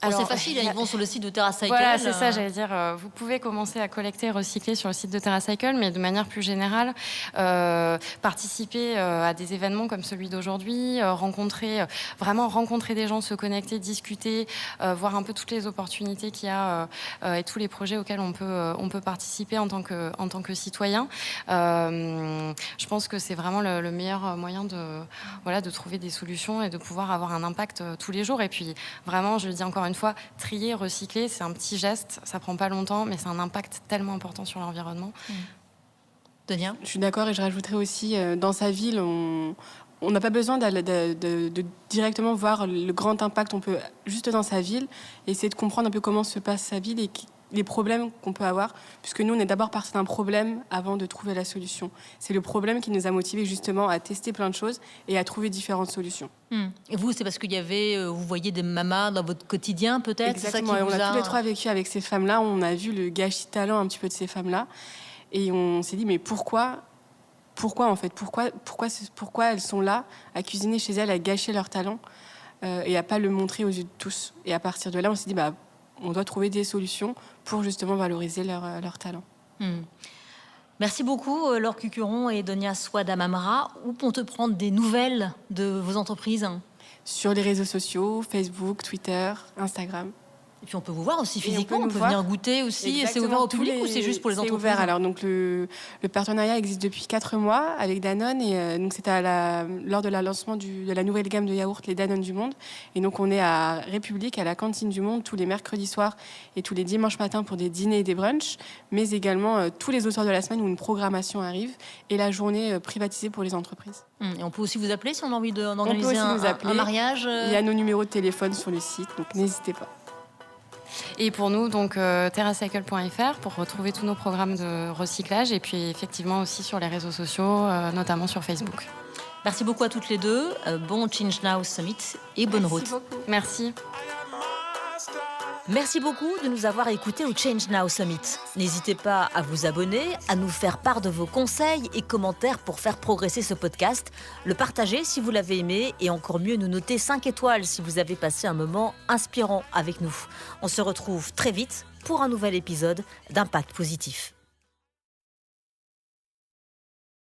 C'est facile, ils vont sur le site de TerraCycle. Voilà, c'est ça, j'allais dire. Vous pouvez commencer à collecter et recycler sur le site de TerraCycle, mais de manière plus générale, participer à des événements comme celui d'aujourd'hui, rencontrer des gens, se connecter, discuter, voir un peu toutes les opportunités qu'il y a et tous les projets auxquels on peut participer en tant que citoyen. Je pense que c'est vraiment le meilleur moyen de trouver des solutions et de pouvoir avoir un impact tous les jours. Et puis, vraiment, je le dis encore une fois, trier, recycler, c'est un petit geste, ça prend pas longtemps, mais c'est un impact tellement important sur l'environnement. Donia ? Je suis d'accord et je rajouterais aussi, dans sa ville, on n'a pas besoin de directement voir le grand impact. On peut, juste dans sa ville, essayer de comprendre un peu comment se passe sa ville et les problèmes qu'on peut avoir, puisque nous, on est d'abord parti d'un problème avant de trouver la solution. C'est le problème qui nous a motivés justement à tester plein de choses et à trouver différentes solutions. Et vous, c'est parce qu'il y avait, vous voyez des mamas dans votre quotidien, peut-être? Exactement, on a tous les trois vécu avec ces femmes-là, on a vu le gâchis de talent un petit peu de ces femmes-là, et on s'est dit, mais pourquoi en fait, pourquoi elles sont là à cuisiner chez elles, à gâcher leur talent et à pas le montrer aux yeux de tous. Et à partir de là, on s'est dit, on doit trouver des solutions pour justement valoriser leur talent. Merci beaucoup, Laure Cucuron et Donia Swadamamra. Où peut-on te prendre des nouvelles de vos entreprises ? Sur les réseaux sociaux, Facebook, Twitter, Instagram. Et puis on peut vous voir aussi physiquement, on on peut peut nous venir voir. goûter aussi. Exactement, C'est ouvert au tous public ou c'est juste pour les entreprises ? C'est ouvert. Alors donc le partenariat existe depuis 4 mois avec Danone et donc c'était lors de la lancement de la nouvelle gamme de yaourts, les Danone du Monde. Et donc on est à République, à la cantine du Monde, tous les mercredis soirs et tous les dimanches matins pour des dîners et des brunchs, mais également tous les autres soirs de la semaine où une programmation arrive et la journée privatisée pour les entreprises. Et on peut aussi vous appeler si on a envie On peut d'organiser aussi un nous appeler. mariage. Il y a nos numéros de téléphone sur le site, donc n'hésitez pas. Et pour nous, donc terracycle.fr pour retrouver tous nos programmes de recyclage et puis effectivement aussi sur les réseaux sociaux, notamment sur Facebook. Merci beaucoup à toutes les deux. Bon Change Now Summit et bonne route. Merci. Merci beaucoup de nous avoir écoutés au Change Now Summit. N'hésitez pas à vous abonner, à nous faire part de vos conseils et commentaires pour faire progresser ce podcast, le partager si vous l'avez aimé et encore mieux nous noter 5 étoiles si vous avez passé un moment inspirant avec nous. On se retrouve très vite pour un nouvel épisode d'Impact Positif.